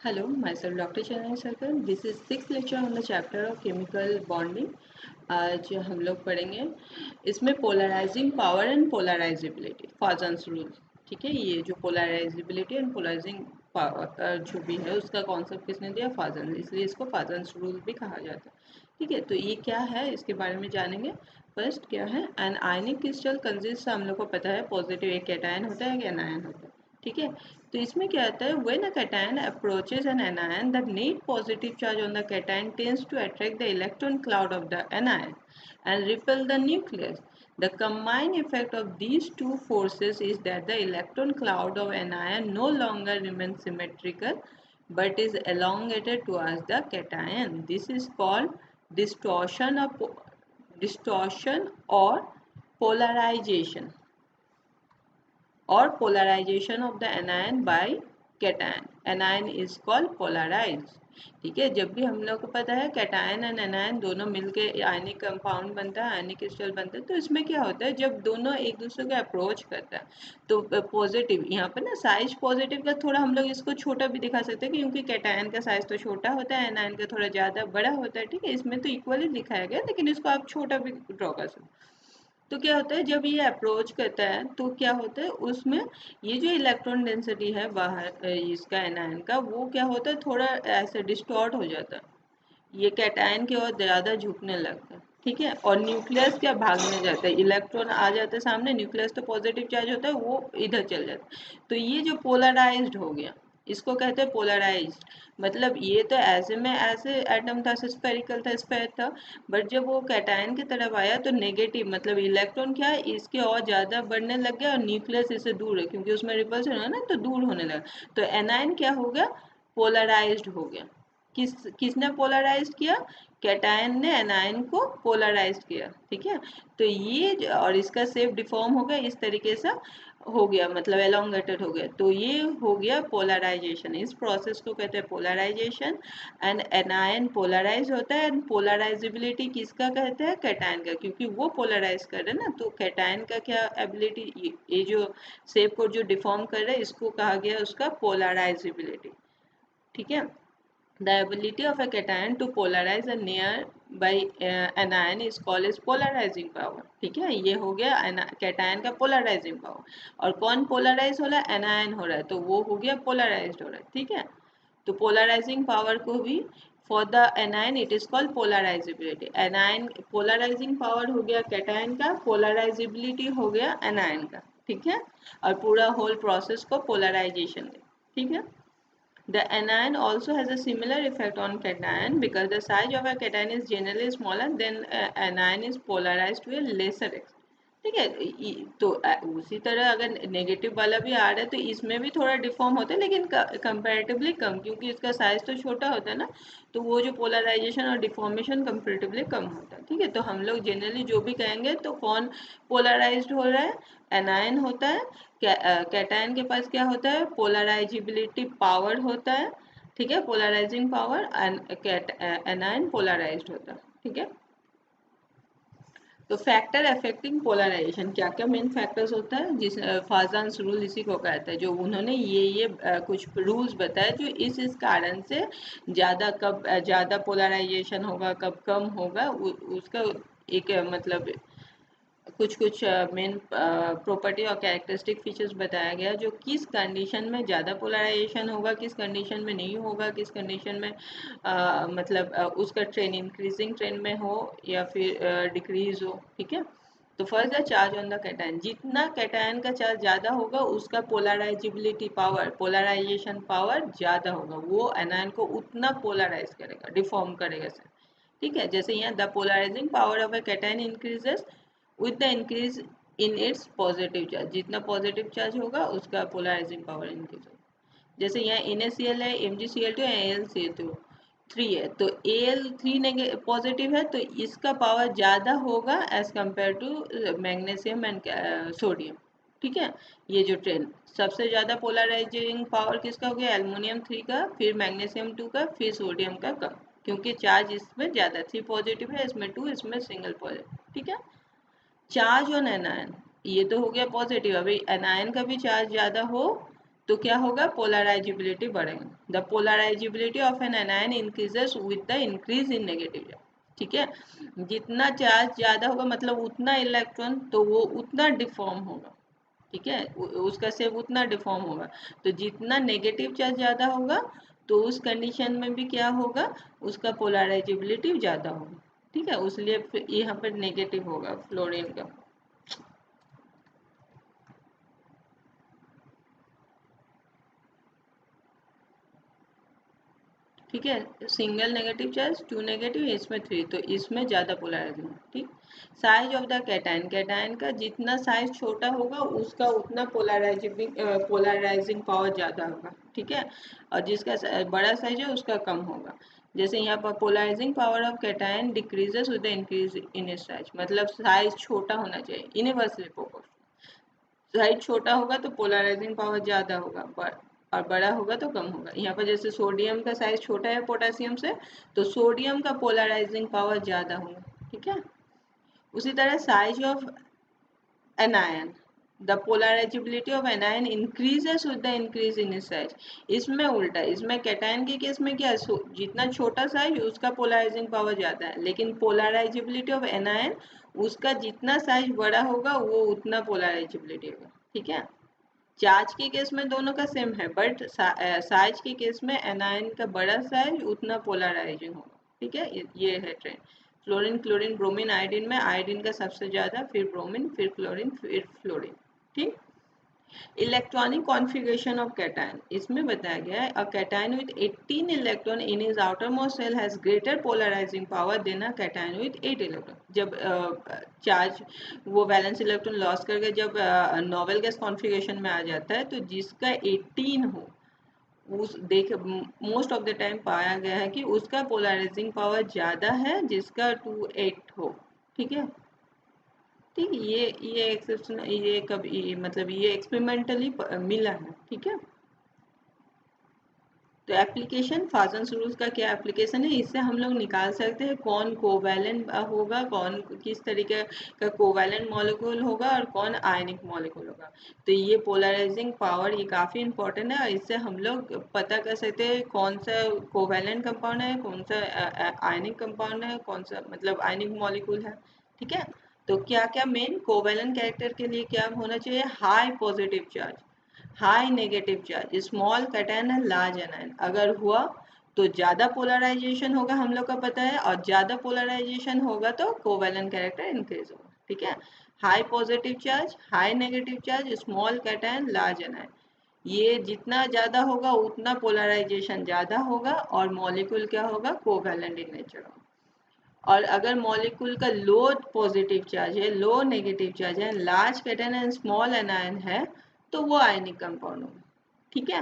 Hello, myself Dr. Chennai Sarkar. This is sixth lecture on the chapter of chemical bonding. आज हम लोग पढ़ेंगे इसमें polarising power and polarisability Fajans rule. ठीक है, ये जो पोलराइजेबिलिटी एंड पोलराइजिंग पावर जो भी है उसका कॉन्सेप्ट किसने दिया? फाजन, इसलिए इसको फाजन्स रूल भी कहा जाता है। ठीक है, तो ये क्या है इसके बारे में जानेंगे। फर्स्ट क्या है, एन आयनिक क्रिस्टल कंसिस्ट, हम लोग को पता है पॉजिटिव एक कैटायन होता है, एक एनायन होता है। ठीक है, तो इसमें क्या आता है, when a cation approaches an anion the net positive charge on the cation tends to attract the electron cloud of the anion and repel the nucleus. The combined effect of these two forces is that the electron cloud of anion no longer remains symmetrical but is elongated towards the cation. This is called distortion or polarization of the anion by cation. Anion is called polarized. ठीक है, जब भी हम लोग को पता है cation and anion दोनों मिलके आयनिक कंपाउंड बनता है, आयनिक क्रिस्टल बनता है, तो इसमें क्या होता है, जब दोनों एक दूसरे को अप्रोच करता है तो पॉजिटिव, यहाँ पर ना साइज पॉजिटिव का थोड़ा हम लोग इसको छोटा भी दिखा सकते हैं क्योंकि कैटायन का साइज तो छोटा होता है, एनायन का थोड़ा ज़्यादा बड़ा होता है। ठीक है, इसमें तो इक्वली दिखाया गया लेकिन इसको आप छोटा भी ड्रॉ कर सकते हैं। तो क्या होता है, जब ये अप्रोच करता है तो क्या होता है, उसमें ये जो इलेक्ट्रॉन डेंसिटी है बाहर इसका एनायन का, वो क्या होता है, थोड़ा ऐसे डिस्टॉर्ट हो जाता है, ये कैटायन की ओर ज़्यादा झुकने लगता है। ठीक है, और न्यूक्लियस क्या भागने जाता है, इलेक्ट्रॉन आ जाता है सामने, न्यूक्लियस तो पॉजिटिव चार्ज होता है वो इधर चल जाता है। तो ये जो पोलराइज्ड हो गया इसको कहते हैं पोलराइज्ड। मतलब ये तो ऐसे में ऐसे एटम था, स्फेरिकल था, स्फेयर था, बट जब वो कैटायन की तरफ आया तो नेगेटिव, मतलब इलेक्ट्रॉन क्या है इसके और ज़्यादा बढ़ने लग गया और न्यूक्लियस इससे दूर है क्योंकि उसमें रिपल्सन है ना, तो दूर होने लगा। तो एनायन क्या हो गया, पोलराइज्ड हो गया। किसने पोलराइज किया, कैटायन ने एनायन को पोलराइज किया। ठीक है, तो ये और इसका शेप डिफॉर्म हो गया इस तरीके से हो गया, मतलब एलोंगेटेड हो गया, तो ये हो गया पोलराइजेशन। इस प्रोसेस को कहते हैं पोलराइजेशन। एंड एनायन पोलराइज होता है, एंड पोलराइजेबिलिटी किसका कहते हैं, कैटायन का, क्योंकि वो पोलराइज कर रहे हैं ना, तो कैटायन का क्या एबिलिटी, ये जो शेप को जो डिफॉर्म कर रहा है इसको कहा गया उसका पोलराइजेबिलिटी। ठीक है, the ability of a cation to polarize a nearby anion is called as polarizing power. ठीक है, ये हो गया कैटायन का पोलराइजिंग पावर। और कौन पोलराइज हो रहा है, एनायन हो रहा है, तो वो हो गया पोलराइज्ड हो रहा है। ठीक है, तो पोलराइजिंग पावर को भी for the anion it is called polarisability. Anion polarising power हो गया कैटायन का, पोलराइजेबिलिटी हो गया एनायन का। ठीक है, और पूरा होल प्रोसेस को पोलराइजेशन दे। ठीक है, the anion also has a similar effect on cation because the size of a cation is generally smaller than anion is polarized to a lesser extent. ठीक है, तो उसी तरह अगर नेगेटिव वाला भी आ रहा है तो इसमें भी थोड़ा डिफॉर्म होता है लेकिन कंपैरेटिवली कम, क्योंकि इसका साइज तो छोटा होता है ना, तो वो जो पोलराइजेशन और डिफॉर्मेशन कंपैरेटिवली कम होता है। ठीक है, तो हम लोग जनरली जो भी कहेंगे तो कौन पोलराइज्ड हो रहा है, एनायन होता है। कैटायन के पास क्या होता है, पोलराइजेबिलिटी पावर होता है। ठीक है, पोलराइजिंग पावर, एनायन पोलराइज्ड होता है। ठीक है, तो फैक्टर अफेक्टिंग पोलराइजेशन, क्या क्या मेन फैक्टर्स होता है, जिस फाजान्स रूल इसी को कहता है, जो उन्होंने ये कुछ रूल्स बताए जो इस कारण से ज़्यादा कब ज़्यादा पोलराइजेशन होगा, कब कम होगा, उसका एक मतलब कुछ कुछ मेन प्रॉपर्टी और कैरेक्टरिस्टिक फीचर्स बताया गया, जो किस कंडीशन में ज़्यादा पोलराइजेशन होगा, किस कंडीशन में नहीं होगा, किस कंडीशन में मतलब उसका ट्रेंड इंक्रीजिंग ट्रेंड में हो या फिर डिक्रीज हो। ठीक है, तो first the charge on the cation, जितना कैटायन का चार्ज ज़्यादा होगा उसका पोलराइजेबिलिटी पावर, पोलराइजेशन पावर ज़्यादा होगा, वो एनायन को उतना पोलराइज करेगा, डिफॉर्म करेगा सर। ठीक है, जैसे यहाँ the polarising power of a cation increases with the increase in its positive charge, जितना पॉजिटिव चार्ज होगा उसका पोलराइजिंग पावर इंक्रीज होगा। जैसे यहाँ NaCl है, MgCl2 है, AlCl3 है, तो Al3 पॉजिटिव है तो इसका पावर ज़्यादा होगा as compare to magnesium and sodium. ठीक है, ये जो ट्रेंड सबसे ज़्यादा पोलराइजिंग पावर किसका हो गया, एल्युमिनियम 3 का, फिर मैग्नीशियम 2 का, फिर सोडियम का कम, क्योंकि चार्ज इसमें ज़्यादा, 3 पॉजिटिव है, इसमें 2, इसमें सिंगल पॉजिटिव। ठीक है, चार्ज ऑन एनायन, ये तो हो गया पॉजिटिव। अभी एनायन का भी चार्ज ज़्यादा हो तो क्या होगा, पोलराइजेबिलिटी बढ़ेगा। The polarisability of an anion increases with the increase in negative charge. ठीक है, जितना चार्ज ज्यादा होगा मतलब उतना इलेक्ट्रॉन, तो वो उतना डिफॉर्म होगा। ठीक है, उसका शेप उतना डिफॉर्म होगा। तो जितना नेगेटिव चार्ज ज़्यादा होगा तो उस कंडीशन में भी क्या होगा, उसका पोलराइजेबिलिटी ज़्यादा होगा। ठीक है, इसलिए यहाँ पर नेगेटिव होगा फ्लोरीन का। ठीक है, सिंगल नेगेटिव चार्ज, 2 नेगेटिव, इसमें 3, तो इसमें ज़्यादा पोलराइजिंग। ठीक, size of the cation, cation का जितना साइज छोटा होगा उसका उतना पोलराइजिंग पावर ज़्यादा होगा। ठीक है, और जिसका बड़ा साइज है उसका कम होगा। जैसे यहाँ पर polarising power of cation decreases with the increase in size, मतलब साइज छोटा होना चाहिए, इनवर्सली प्रोपोर्शनल। साइज छोटा होगा तो पोलराइजिंग पावर ज़्यादा होगा, और बड़ा होगा तो कम होगा। यहाँ पर जैसे सोडियम का साइज छोटा है पोटेशियम से, तो सोडियम का पोलराइजिंग पावर ज़्यादा होगा। ठीक है, उसी तरह size of anion, the polarizability of anion increases with the increase in its size। इसमें उल्टा है, इसमें कैटायन के केस में क्या है, जितना छोटा साइज उसका पोलराइजिंग पावर ज़्यादा है, लेकिन पोलराइजेबिलिटी ऑफ एनायन उसका जितना साइज बड़ा होगा वो उतना पोलराइजेबिलिटी होगा। ठीक है, चार्ज के केस में दोनों का सेम है, बट साइज के केस में एनायन का बड़ा साइज उतना पोलराइजिंग होगा। ठीक है, ये है trend. Fluorine, chlorine, bromine, iodine में आयोडीन का सबसे ज़्यादा, फिर ब्रोमीन, फिर क्लोरीन, फिर फ्लोरीन। ठीक, इलेक्ट्रॉनिक कॉन्फ़िगरेशन ऑफ कैटायन, इसमें बताया गया है a cation with 18 electron in his outermost shell has greater polarising power than a cation with 8 electron. जब चार्ज वो वैलेंस इलेक्ट्रॉन लॉस करके जब नोबेल गैस कॉन्फ़िगरेशन में आ जाता है, तो जिसका 18 हो उस देख मोस्ट ऑफ द टाइम पाया गया है कि उसका पोलराइजिंग पावर ज़्यादा है जिसका 28 हो। ठीक है, ठीक, ये एक्सेप्शन, ये कभी मतलब ये एक्सपेरिमेंटली मिला है। ठीक है, तो एप्लीकेशन, फाजन्स रूल्स का क्या एप्लीकेशन है, इससे हम लोग निकाल सकते हैं कौन कोवैलेंट होगा, कौन किस तरीके का कोवैलेंट मॉलिक्यूल होगा और कौन आयनिक मॉलिक्यूल होगा। तो ये पोलराइजिंग पावर ये काफ़ी इंपॉर्टेंट है, और इससे हम लोग पता कर सकते हैं कौन सा कोवैलेंट कंपाउंड है, कौन सा आयनिक कंपाउंड है, कौन सा मतलब आयनिक मॉलिक्यूल है। ठीक है, तो क्या क्या मेन कोवैलेंट कैरेक्टर के लिए क्या होना चाहिए, high positive charge, high negative charge, small cation है, लार्ज एनायन। अगर हुआ तो ज़्यादा पोलराइजेशन होगा, हम लोग का पता है, और ज़्यादा पोलराइजेशन होगा तो कोवैलेंट कैरेक्टर इंक्रीज होगा। ठीक है, high positive charge, high negative charge, small cation, large anion, ये जितना ज़्यादा होगा उतना पोलराइजेशन ज़्यादा होगा और मॉलिक्यूल क्या होगा, कोवैलेंट इन नेचर होगा। और अगर मॉलिक्यूल का लो पॉजिटिव चार्ज है, लो नेगेटिव चार्ज है, large cation and small anion है, तो वो आयनिक कंपाउंड होगा। ठीक है,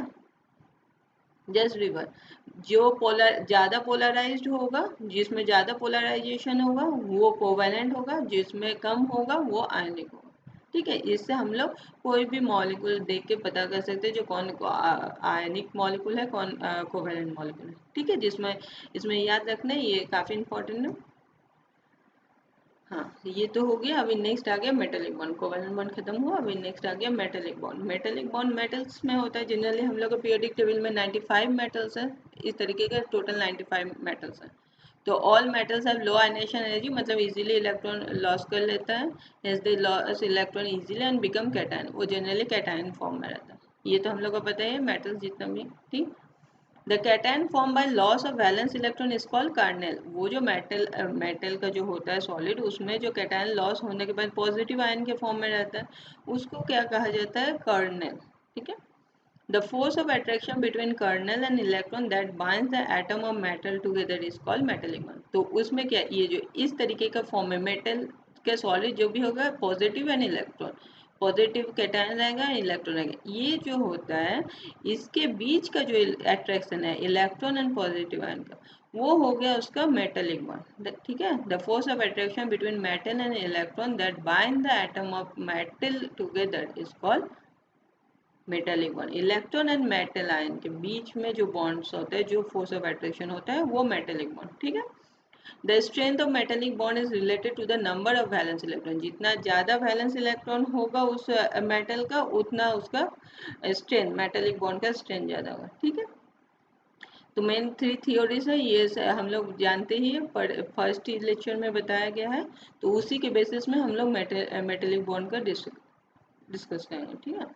जस्ट रिवर, जो ज़्यादा पोलराइज्ड होगा, जिसमें ज़्यादा पोलराइजेशन होगा वो कोवैलेंट होगा, जिसमें कम होगा वो आयनिक होगा। ठीक है, इससे हम लोग कोई भी मॉलिक्यूल देख के पता कर सकते हैं जो कौन आयनिक मॉलिक्यूल है, कौन कोवैलेंट मॉलिक्यूल है। ठीक है, जिसमें इसमें याद रखना है, ये काफ़ी इंपॉर्टेंट है। हाँ, ये तो हो गया। अभी नेक्स्ट आ गया मेटेलिक बॉन्ड, कोवैलेंट बॉन्ड खत्म हुआ, अभी नेक्स्ट आ गया metallic bond. Metallic bond metals में होता है, जनरली हम लोग का पीरियोडिक टेबल में 95 मेटल्स है, इस तरीके का टोटल 95 मेटल्स है। तो all metals have low ionisation energy, मतलब इजीली इलेक्ट्रॉन लॉस कर लेता है, hence they loss electron easily and become cation, वो जनरली कैटायन फॉर्म में रहता है। ये तो हम लोग को पता है मेटल्स जितना भी। ठीक, the cation form by loss of valence electron is called Cornell. वो जो मेटल का जो होता है सॉलिड, उसमें जो कैटायन लॉस होने के बाद पॉजिटिव आयन के फॉर्म में रहता है, उसको क्या कहा जाता है, कर्नेल। ठीक है, the force of attraction between kernel and electron that binds the atom of metal together is called metallic bond. तो उसमें क्या, ये जो इस तरीके का फॉर्म है मेटल के सॉलिड जो भी होगा, positive and electron, positive cation रहेगा, इलेक्ट्रॉन रहेगा, ये जो होता है इसके बीच का जो अट्रैक्शन है इलेक्ट्रॉन एंड पॉजिटिव आयन का, वो हो गया उसका मेटेलिक बॉन्ड। ठीक है, the force of attraction between metal and electron that bind the atom of metal together is called metallic bond. Electron and metal ion के बीच में जो बॉन्ड्स होते हैं, जो फोर्स ऑफ अट्रैक्शन होता है, वो मेटेलिक बॉन्ड। ठीक है, the strength of metallic bond is related to the number of valence electron. जितना ज़्यादा वैलेंस इलेक्ट्रॉन होगा उस मेटल का, उतना उसका स्ट्रेंथ, मेटेलिक बॉन्ड का स्ट्रेंथ ज़्यादा होगा। ठीक है, तो मेन 3 थियोरीज है, ये हम लोग जानते ही है, पर फर्स्ट लेक्चर में बताया गया है, तो उसी के बेसिस में हम लोग मेटेलिक बॉन्ड का डिस्कस करेंगे। ठीक है,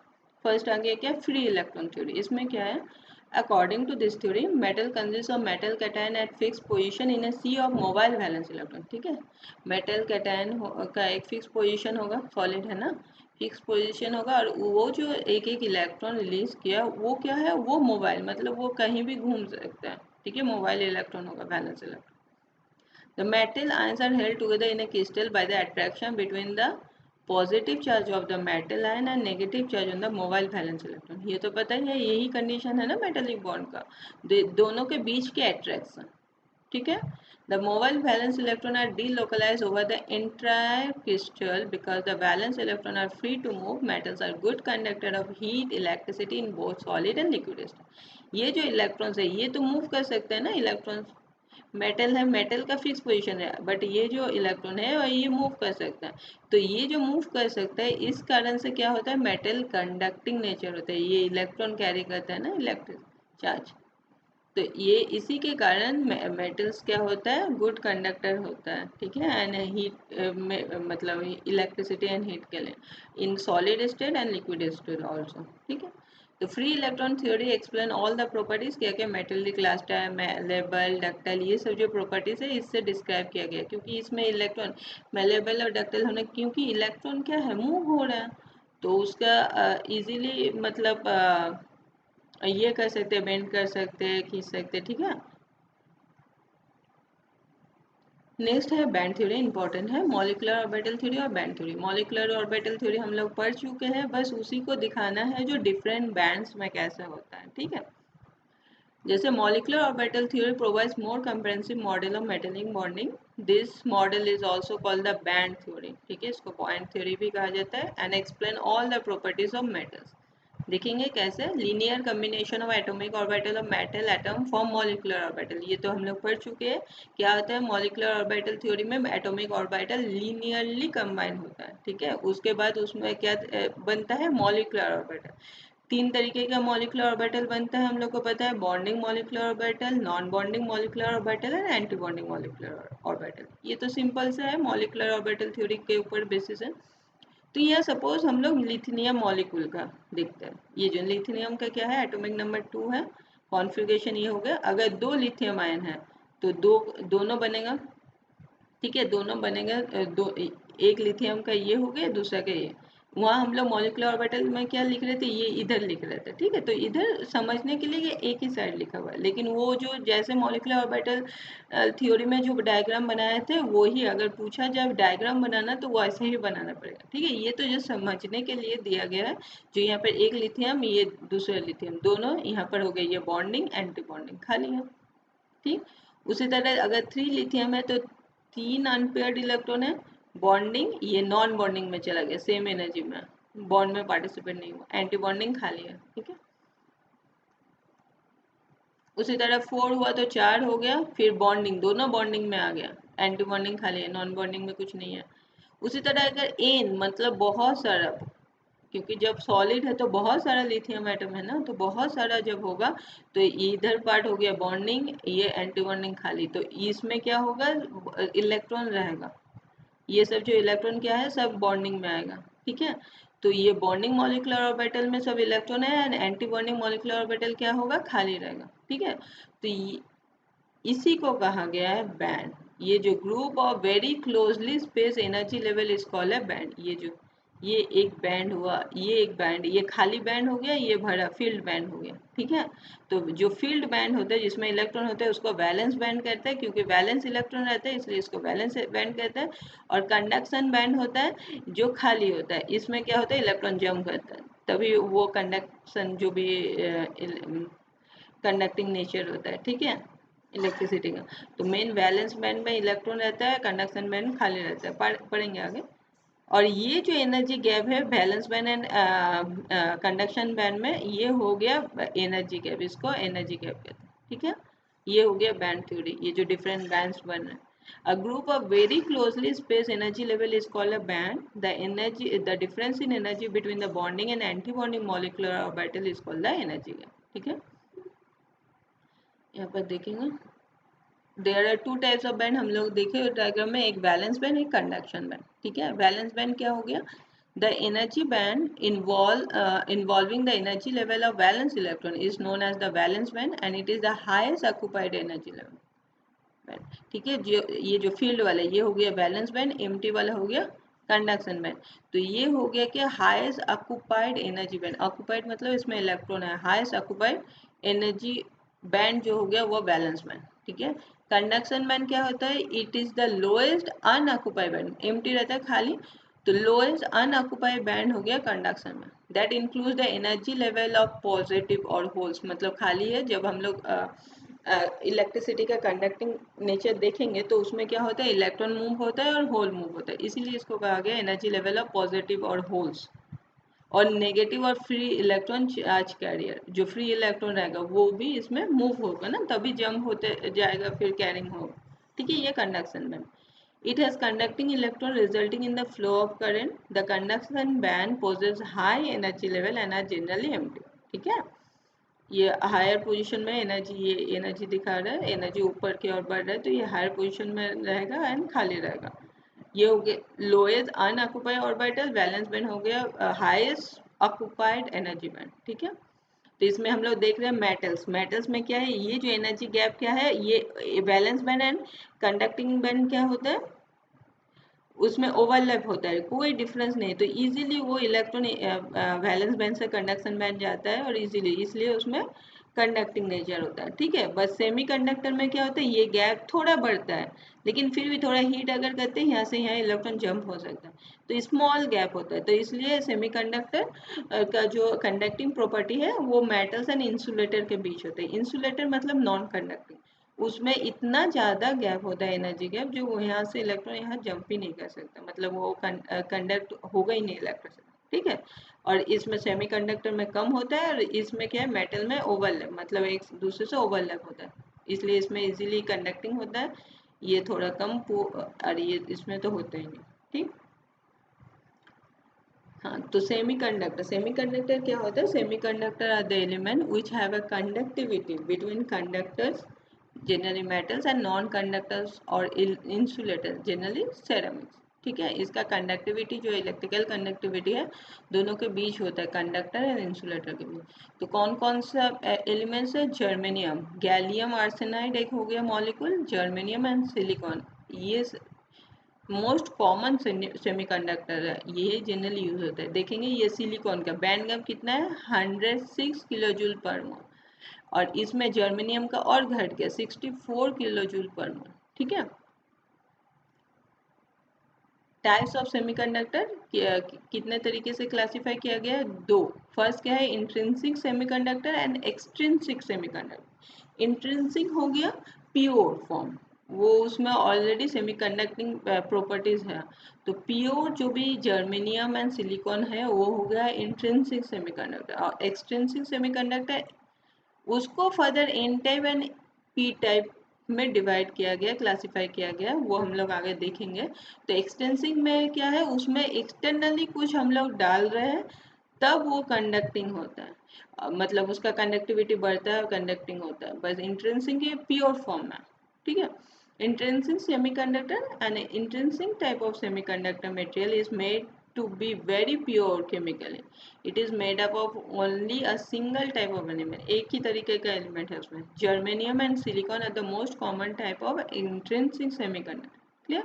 फर्स्ट आ गया क्या, फ्री इलेक्ट्रॉन थ्योरी। इसमें क्या है, according to this theory metal consist of metal cation at fix position in a sea of mobile valence electron. ठीक है, मेटल कैटायन का एक फिक्स पोजीशन होगा, सॉलिड है ना, फिक्स पोजीशन होगा, और वो जो एक एक इलेक्ट्रॉन रिलीज किया वो क्या है, वो मोबाइल, मतलब वो कहीं भी घूम सकता है। ठीक है, मोबाइल इलेक्ट्रॉन होगा, valence electron. The metal ions are held together in a crystal by the attraction between the positive charge of the metal ion and negative charge on the mobile valence electron। ये तो पता ही है, यही condition है ना metallic bond का, दोनों के बीच के अट्रैक्शन। ठीक है, the mobile valence electron are delocalized over the entire crystal because the valence electron are free to move। Metals are good conductor of heat, electricity in both solid and liquid state। ये जो electrons है ये तो move कर सकते हैं ना electrons, metal है, मेटल का फिक्स पोजीशन है, बट ये जो इलेक्ट्रॉन है और ये मूव कर सकता है। तो ये जो मूव कर सकता है, इस कारण से क्या होता है, मेटल कंडक्टिंग नेचर होता है, ये इलेक्ट्रॉन कैरी करता है ना, इलेक्ट्रिक चार्ज। तो ये इसी के कारण मेटल्स क्या होता है, गुड कंडक्टर होता है। ठीक है, एंड हीट मतलब इलेक्ट्रिसिटी एंड हीट के लिए in solid state and liquid state also. ठीक है, तो free electron theory explain all the properties, क्या क्या मेटल क्लास मेलेबल डक्टाइल, ये सब जो प्रॉपर्टीज है इससे डिस्क्राइब किया गया, क्योंकि इसमें इलेक्ट्रॉन मेलेबल और डक्टाइल होने, क्योंकि इलेक्ट्रॉन क्या है, मूव हो रहा है, तो उसका इजीली मतलब ये कर सकते हैं, बेंड कर सकते हैं, खींच सकते हैं। ठीक है, नेक्स्ट है बैंड थ्योरी, इंपॉर्टेंट है, मॉलिकुलर ऑर्बिटल थ्योरी और band theory. Molecular orbital theory हम लोग पढ़ चुके हैं, बस उसी को दिखाना है जो डिफरेंट बैंड्स में कैसे होता है। ठीक है, जैसे molecular orbital theory provides more comprehensive model of metallic bonding. This model is also called the band theory. ठीक है, इसको बैंड थ्योरी भी कहा जाता है, and explain all the properties of metals. देखेंगे कैसे, linear combination of atomic orbital of metal atom form molecular orbital. ये तो हम लोग पढ़ चुके हैं, क्या होता है मॉलिकुलर ऑर्बिटल थ्योरी में, एटॉमिक ऑर्बिटल लीनियरली कंबाइन होता है। ठीक है, उसके बाद उसमें क्या बनता है, मॉलिकुलर ऑर्बिटल। तीन तरीके का मॉलिकुलर ऑर्बिटल बनता है, हम लोग को पता है, bonding molecular orbital, non bonding molecular orbital and anti bonding molecular orbital. ये तो सिंपल सा है, मॉलिकुलर ऑर्बिटल थ्योरी के ऊपर बेसिस है। तो यह सपोज हम लोग लिथियम मॉलिक्यूल का देखते हैं, ये जो लिथियम का क्या है, एटॉमिक नंबर 2 है, कॉन्फ़िगरेशन ये हो गया। अगर दो लिथियम आयन है तो दोनों बनेगा। ठीक है, दोनों बनेगा, एक लिथियम का ये हो गया, दूसरा का ये। वहाँ हम लोग मॉलिकुलर ऑर्बिटल में क्या लिख रहे थे, ये इधर लिख रहे थे। ठीक है, तो इधर समझने के लिए ये एक ही साइड लिखा हुआ है, लेकिन वो जो जैसे मॉलिकुलर ऑर्बिटल थ्योरी में जो डायग्राम बनाए थे, वो ही अगर पूछा जाए डायग्राम बनाना तो वो ऐसे ही बनाना पड़ेगा। ठीक है, ये तो जो समझने के लिए दिया गया है, जो यहाँ पर एक लिथियम, ये दूसरा लिथियम, दोनों यहाँ पर हो गए, ये बॉन्डिंग एंटी बॉन्डिंग खाली है। ठीक, उसी तरह अगर 3 लिथियम है तो 3 अनपेयर्ड इलेक्ट्रॉन है, बॉन्डिंग, ये नॉन बॉन्डिंग में चला गया, सेम एनर्जी में, बॉन्ड में पार्टिसिपेट नहीं हुआ, एंटी बॉन्डिंग खाली है। ठीक है, उसी तरह 4 हुआ तो 4 हो गया, फिर बॉन्डिंग, दोनों बॉन्डिंग में आ गया, एंटी बॉन्डिंग खाली है, नॉन बॉन्डिंग में कुछ नहीं है। उसी तरह अगर एन मतलब बहुत सारा, क्योंकि जब सॉलिड है तो बहुत सारा लिथियम एटम है ना, तो बहुत सारा जब होगा तो इधर पार्ट हो गया बॉन्डिंग, ये एंटी बॉन्डिंग खाली, तो इसमें क्या होगा, इलेक्ट्रॉन रहेगा, ये सब जो इलेक्ट्रॉन क्या है, सब बॉन्डिंग में आएगा। ठीक है, तो ये बॉन्डिंग मॉलिकुलर ऑर्बिटल में सब इलेक्ट्रॉन है, and anti bonding molecular orbital क्या होगा, खाली रहेगा। ठीक है, तो इसी को कहा गया है बैंड। ये जो group of very closely space energy level is called है बैंड। ये जो ये एक बैंड हुआ, ये एक बैंड, ये खाली बैंड हो गया, ये भरा फील्ड बैंड हो गया। ठीक है, तो जो फील्ड बैंड होता है जिसमें इलेक्ट्रॉन होता है उसको वैलेंस बैंड कहते हैं, क्योंकि वैलेंस इलेक्ट्रॉन रहता है इसलिए इसको वैलेंस बैंड कहते हैं। और कंडक्शन बैंड होता है जो खाली होता है, इसमें क्या होता है, इलेक्ट्रॉन जम्प करता है, तभी वो कंडक्शन जो भी कंडक्टिंग नेचर होता है। ठीक है, इलेक्ट्रिसिटी का, तो मेन वैलेंस बैंड में इलेक्ट्रॉन रहता है, कंडक्शन बैंड खाली रहता है, पढ़ेंगे आगे। और ये जो एनर्जी गैप है valence band and conduction band में, ये हो गया एनर्जी गैप, इसको एनर्जी गैप कहते हैं। ठीक है, ये हो गया बैंड थ्योरी, ये जो डिफरेंट बैंड्स बन रहे हैं। A group of very closely spaced energy level is called a band. The difference in energy between the bonding and anti-bonding molecular orbital is called the energy gap. ठीक है, यहाँ पर देखेंगे there are two types of band, हम लोग देखे diagram में, एक वैलेंस बैंड, एक कंडक्शन बैंड. ठीक है, वैलेंस बैंड क्या हो गया, the energy band involving the energy level of valence electron is known as the valence band and it is the highest occupied energy level band. ठीक है, जो ये जो फील्ड वाला ये हो गया वैलेंस बैंड, एम्प्टी वाला हो गया कंडक्शन बैंड. तो ये हो गया कि highest occupied energy band, occupied मतलब इसमें इलेक्ट्रॉन है, हाईएस्ट ऑक्युपाइड एनर्जी बैंड जो हो गया वो वैलेंस बैंड. ठीक है, कंडक्शन बैंड क्या होता है, it is the lowest unoccupied band, empty रहता है खाली, तो लोएस्ट अनऑक्युपाइड बैंड हो गया conduction band. That includes the energy level of positive और होल्स, मतलब खाली है. जब हम लोग इलेक्ट्रिसिटी का कंडक्टिंग नेचर देखेंगे तो उसमें क्या होता है, इलेक्ट्रॉन मूव होता है और होल मूव होता है, इसीलिए इसको कहा गया एनर्जी लेवल ऑफ पॉजिटिव और होल्स. और नेगेटिव और फ्री इलेक्ट्रॉन चार्ज कैरियर, जो फ्री इलेक्ट्रॉन रहेगा वो भी इसमें मूव होगा ना, तभी जंप होते जाएगा, फिर कैरिंग होगा. ठीक है, ये conduction band. It has conducting electron resulting in the flow of current. The conduction band possesses high energy level and are generally empty. ठीक है, ये हायर पोजीशन में एनर्जी, ये एनर्जी दिखा रहा है, एनर्जी ऊपर की ओर बढ़ रहा है, तो ये हायर पोजीशन में रहेगा एंड खाली रहेगा. ये हो गया lowest unoccupied orbital, valence band हो गया हाईएस्ट ऑक्युपाइड एनर्जी बैंड. ठीक है, तो इसमें हम लोग देख रहे हैं मेटल्स. मेटल्स में क्या है, ये जो एनर्जी गैप क्या है, ये valence band and conducting band क्या होता है, उसमें ओवरलैप होता है, कोई डिफरेंस नहीं, तो इजीली वो इलेक्ट्रॉन वैलेंस बैंड से कंडक्शन बैंड जाता है और इजीली, इसलिए उसमें कंडक्टिंग नेचर होता है. ठीक है, बस सेमी कंडक्टर में क्या होता है, ये गैप थोड़ा बढ़ता है, लेकिन फिर भी थोड़ा हीट अगर करते हैं यहाँ से यहाँ इलेक्ट्रॉन जंप हो सकता है, तो स्मॉल गैप होता है, तो इसलिए सेमी कंडक्टर का जो कंडक्टिंग प्रॉपर्टी है वो मेटल्स एंड इंसुलेटर के बीच होता है. इंसुलेटर मतलब नॉन कंडक्टिंग, उसमें इतना ज़्यादा गैप होता है, एनर्जी गैप, जो वो यहाँ से इलेक्ट्रॉन यहाँ जंप ही नहीं कर सकता, मतलब वो कंडक्ट होगा ही नहीं इलेक्ट्रिसिटी. ठीक है, और इसमें सेमीकंडक्टर में कम होता है और इसमें क्या है, मेटल में ओवरलैप, मतलब एक दूसरे से ओवरलैप होता है, इसलिए इसमें इजीली कंडक्टिंग होता है. ये थोड़ा कम और ये इसमें तो होता ही नहीं. ठीक, हाँ, तो सेमीकंडक्टर क्या होता है, semiconductor are the element which have a conductivity between conductors generally metals and non-conductors और इंसुलेटर generally ceramics. ठीक है, इसका कंडक्टिविटी जो इलेक्ट्रिकल कंडक्टिविटी है दोनों के बीच होता है, कंडक्टर एंड इंसुलेटर के बीच. तो कौन कौन सा एलिमेंट्स है, जर्मेनियम, गैलियम आर्सेनाइड एक हो गया मॉलिक्यूल, जर्मेनियम एंड सिलिकॉन, ये मोस्ट कॉमन सेमीकंडक्टर है, ये जनरली यूज होता है. देखेंगे ये सिलिकॉन का बैंड गैप कितना है, 106 किलो जूल पर मोल, और इसमें जर्मेनियम का और घट गया 64 किलो जूल पर मोल. ठीक है, टाइप्स ऑफ सेमीकंडक्टर कितने तरीके से क्लासिफाई किया गया है, दो. फर्स्ट क्या है, intrinsic semiconductor and extrinsic semiconductor. Intrinsic हो गया प्योर फॉर्म, वो उसमें ऑलरेडी सेमीकंडक्टिंग प्रॉपर्टीज है, तो प्योर जो भी जर्मेनियम एंड सिलिकॉन है वो हो गया इंट्रिंसिक सेमीकंडक्टर. और एक्सट्रिंसिक सेमीकंडक्टर उसको further n type and P type में डिवाइड किया गया, क्लासिफाई किया गया, वो हम लोग आगे देखेंगे. तो एक्सटेंसिव में क्या है, उसमें एक्सटर्नली कुछ हम लोग डाल रहे हैं तब वो कंडक्टिंग होता है, मतलब उसका कंडक्टिविटी बढ़ता है और कंडक्टिंग होता है. बस इंट्रिंसिक के प्योर फॉर्म में. ठीक है, intrinsic semiconductor, an intrinsic type of semiconductor material is made to be very pure chemically. It is made up of only a single type of element, एक ही तरीके का एलिमेंट है उसमें. Germanium and silicon are the most common type of intrinsic semiconductor. Clear.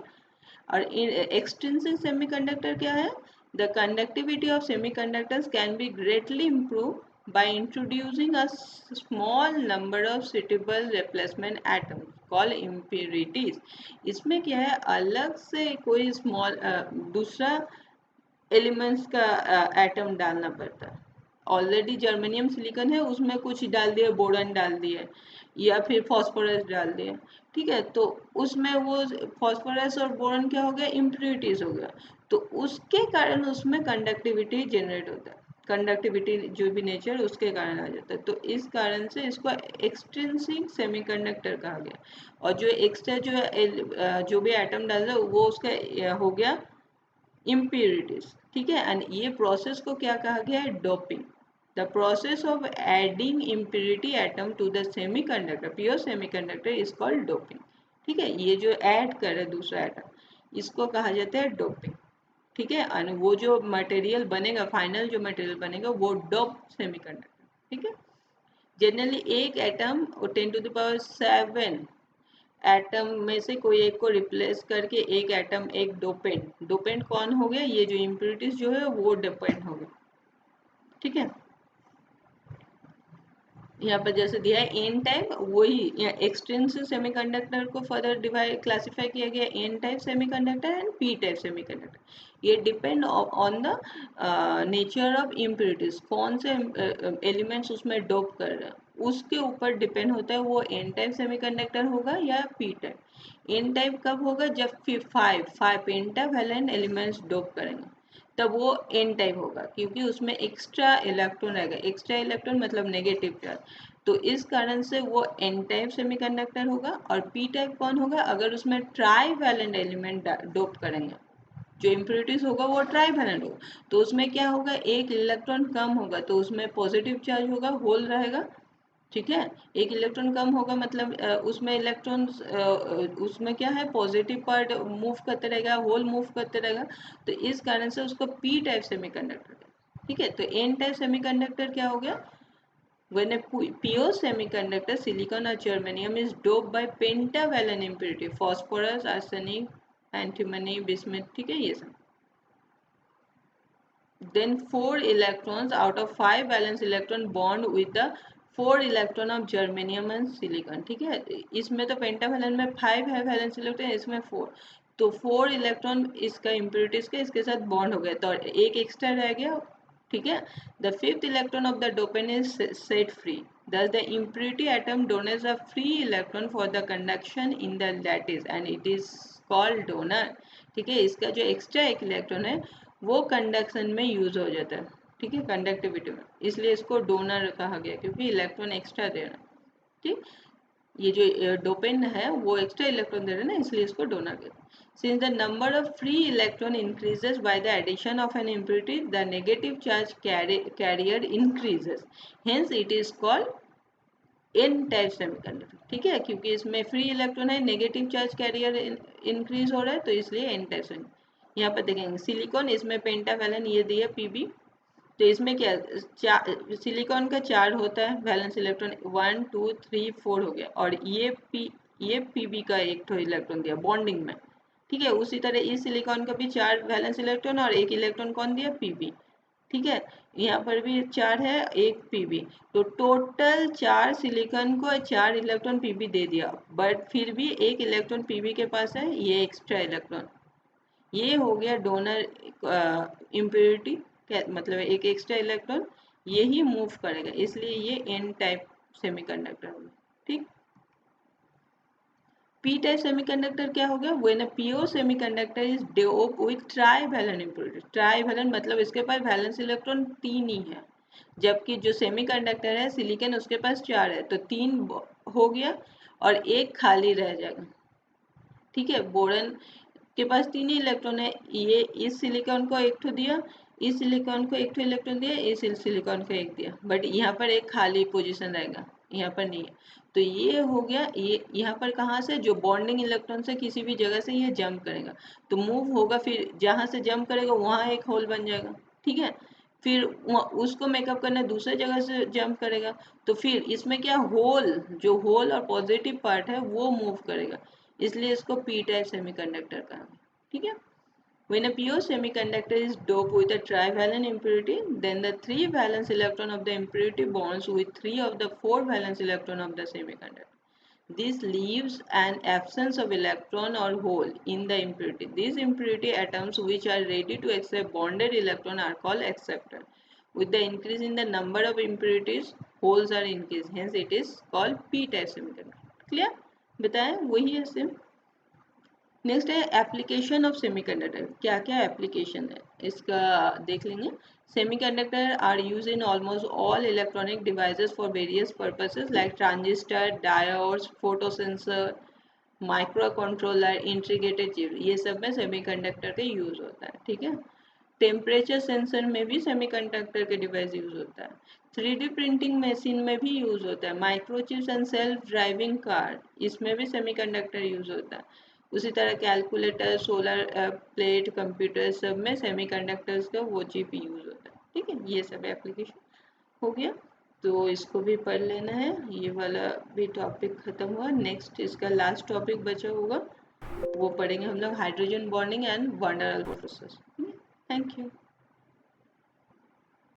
और extrinsic semiconductor क्या है, the conductivity of semiconductors can be greatly improve by introducing a small number of suitable replacement atoms called impurities. इसमें क्या है, अलग से कोई small दूसरा एलिमेंट्स का एटम डालना पड़ता है. ऑलरेडी जर्मेनियम सिलिकॉन है, उसमें कुछ डाल दिए, बोरॉन डाल दिए या फिर फॉस्फोरस डाल दिए. ठीक है, तो उसमें वो फॉस्फोरस और बोरॉन क्या हो गया, इम्प्योरिटीज हो गया, तो उसके कारण उसमें कंडक्टिविटी जनरेट होता है. कंडक्टिविटी जो भी नेचर उसके कारण आ जाता है। तो इस कारण से इसको एक्सट्रिंसिक सेमीकंडक्टर कहा गया। और जो एक्स्ट्रा जो भी एटम डाल है वो उसका हो गया इम्प्योरिटीज। ठीक है, एंड ये प्रोसेस को क्या कहा गया है? Doping. The process of adding impurity atom to the semiconductor, pure semiconductor, is called doping. ठीक है, ये जो ऐड करे दूसरा एटम, इसको कहा जाता है डोपिंग। ठीक है, और वो जो मटेरियल बनेगा, फाइनल जो मटेरियल बनेगा, वो डोप सेमीकंडक्टर। ठीक है, जनरली एक एटम 10⁻⁷ एटम में से कोई एक को रिप्लेस करके एक एटम, एक डोपेंट, डोपेंट कौन हो गया? ये जो इम्प्योरिटीज जो है वो डोपेंट हो गया। ठीक है, यहाँ पर जैसे दिया है एन टाइप, वही एक्सट्रिंसिक सेमीकंडक्टर को फर्दर डिवाइड क्लासिफाई किया गया N type semiconductor and P type semiconductor. ये depend on the nature of impurities, कौन से एलिमेंट्स उसमें डोप कर रहे हैं उसके ऊपर डिपेंड होता है वो एन टाइप सेमीकंडक्टर होगा या पी टाइप। एन टाइप कब होगा? जब 5 पेंटावैलेंट एलिमेंट्स डोप करेंगे तब वो एन टाइप होगा, क्योंकि उसमें एक्स्ट्रा इलेक्ट्रॉन रहेगा। एक्स्ट्रा इलेक्ट्रॉन मतलब नेगेटिव चार्ज, तो इस कारण से वो एन टाइप सेमीकंडक्टर होगा। और पी टाइप कौन होगा? अगर उसमें ट्राई वैलेंट एलिमेंट डोप करेंगे, जो इम्प्योरिटीज होगा वो ट्राई वैलेंट होगा, तो उसमें क्या होगा? एक इलेक्ट्रॉन कम होगा, तो उसमें पॉजिटिव चार्ज होगा, होल रहेगा। ठीक है, एक इलेक्ट्रॉन कम होगा मतलब उसमें इलेक्ट्रॉन उसमें क्या है? पॉजिटिव पार्ट मूव करते रहेगा, होल मूव करते रहेगा, तो इस कारण से उसको पी टाइप सेमीकंडक्टर। ठीक है, तो एन टाइप सेमीकंडक्टर क्या हो गया? When a pure semiconductor, silicon or germanium, is doped by pentavalent impurity, phosphorus, arsenic, antimony, bismuth, ठीक है ये सब, then 4 electrons out of 5 valence electron bond with the 4 electron of germanium and silicon। ठीक है, इसमें तो पेंटावैलेंट में 5 है वैलेंस इलेक्ट्रॉन, इसमें 4, तो 4 इलेक्ट्रॉन इसका इम्प्योरिटीज के इसके साथ बॉन्ड हो गया, तो एक एक्स्ट्रा रह गया। ठीक है, the 5th electron of the dopant is set free, thus the impurity atom donates a free electron for the conduction in the lattice and it is called donor। ठीक है, इसका जो एक्स्ट्रा एक इलेक्ट्रॉन है वो कंडक्शन में use हो जाता है। ठीक है, कंडक्टिविटी में, इसलिए इसको डोनर कहा गया, क्योंकि इलेक्ट्रॉन एक्स्ट्रा दे रहा है। ठीक, ये जो डोपेन है वो एक्स्ट्रा इलेक्ट्रॉन दे रहे हैं ना, इसलिए इसको डोनर कहते हैं। Since the number of free electron increases by the addition of an impurity, the negative charge carrier increases. Hence, it is called N type semiconductor. ठीक है, क्योंकि इसमें फ्री इलेक्ट्रॉन है, नेगेटिव चार्ज कैरियर इंक्रीज हो रहा है, तो इसलिए एन टाइप सेमी। यहाँ पर देखेंगे सिलिकॉन, इसमें पेंटावैलेंट ये दिया पीबी, तो इसमें क्या सिलिकॉन का 4 होता है वैलेंस इलेक्ट्रॉन, 1 2 3 4 हो गया, और ये पीबी का एक तो इलेक्ट्रॉन दिया बॉन्डिंग में। ठीक है, उसी तरह इस सिलिकॉन का भी 4 वैलेंस इलेक्ट्रॉन और एक इलेक्ट्रॉन कौन दिया? पीबी। ठीक है, यहाँ पर भी 4 है, एक पीबी, तो टोटल 4 सिलिकॉन को 4 इलेक्ट्रॉन पीबी दे दिया, बट फिर भी एक इलेक्ट्रॉन पीबी के पास है, ये एक्स्ट्रा इलेक्ट्रॉन, ये हो गया डोनर इम्प्योरिटी, मतलब एक एक्स्ट्रा इलेक्ट्रॉन यही मूव करेगा, इसलिए ये एन टाइप सेमीकंडक्टर होगा। ठीक, पी टाइप सेमीकंडक्टर क्या हो गया? When a pure semiconductor is doped with trivalent impurity. Trivalent मतलब इसके पास वैलेंस इलेक्ट्रॉन 3 ही है, जबकि जो सेमीकंडक्टर है सिलिकॉन उसके पास 4 है, तो 3 हो गया और एक खाली रह जाएगा। ठीक है, बोरन के पास 3 ही इलेक्ट्रॉन है, ये इस सिलिकॉन को एक ठो दिया, इस सिलिकॉन को एक ठो इलेक्ट्रॉन दिया, इस सिलिकॉन को एक दिया, बट यहाँ पर एक खाली पोजीशन रहेगा, यहाँ पर नहीं है, तो ये हो गया। ये यहाँ पर कहाँ से? जो बॉन्डिंग इलेक्ट्रॉन से किसी भी जगह से ये जंप करेगा तो मूव होगा, फिर जहाँ से जंप करेगा वहाँ एक होल बन जाएगा। ठीक है, फिर उसको मेकअप करना दूसरे जगह से जंप करेगा, तो फिर इसमें क्या होल, जो होल और पॉजिटिव पार्ट है वो मूव करेगा, इसलिए इसको पी टाइप सेमीकंडक्टर कहा। ठीक है, when a pure semiconductor is doped with a trivalent impurity, then the 3 valence electron of the impurity bonds with 3 of the 4 valence electron of the semiconductor. This leaves an absence of electron or hole in the impurity. These impurity atoms which are ready to accept bonded electron are called acceptor. With the increase in the number of impurities, holes are increased. Hence, it is called p-type semiconductor. Clear? बताएं, वही है सिम। Next है application of semiconductor, क्या क्या application है इसका देख लेंगे। Semiconductor are use in almost all electronic devices for various purposes like transistor, diodes, photo sensor, micro controller, integrated chip, ये सब में सेमीकंडक्टर का यूज होता है। ठीक है, टेम्परेचर सेंसर में भी सेमीकंडक्टर के डिवाइस यूज होता है। 3D प्रिंटिंग मशीन में भी यूज होता है। Microchips and self driving car, इसमें भी सेमीकंडक्टर यूज होता है। उसी तरह कैलकुलेटर, सोलर प्लेट, कंप्यूटर, सब में सेमीकंडक्टर्स का वो चिप यूज होता है। ठीक है, ये सब एप्लीकेशन हो गया, तो इसको भी पढ़ लेना है। ये वाला भी टॉपिक खत्म हुआ। नेक्स्ट इसका लास्ट टॉपिक बचा होगा, वो पढ़ेंगे हम लोग, hydrogen bonding and wonder process. Thank you.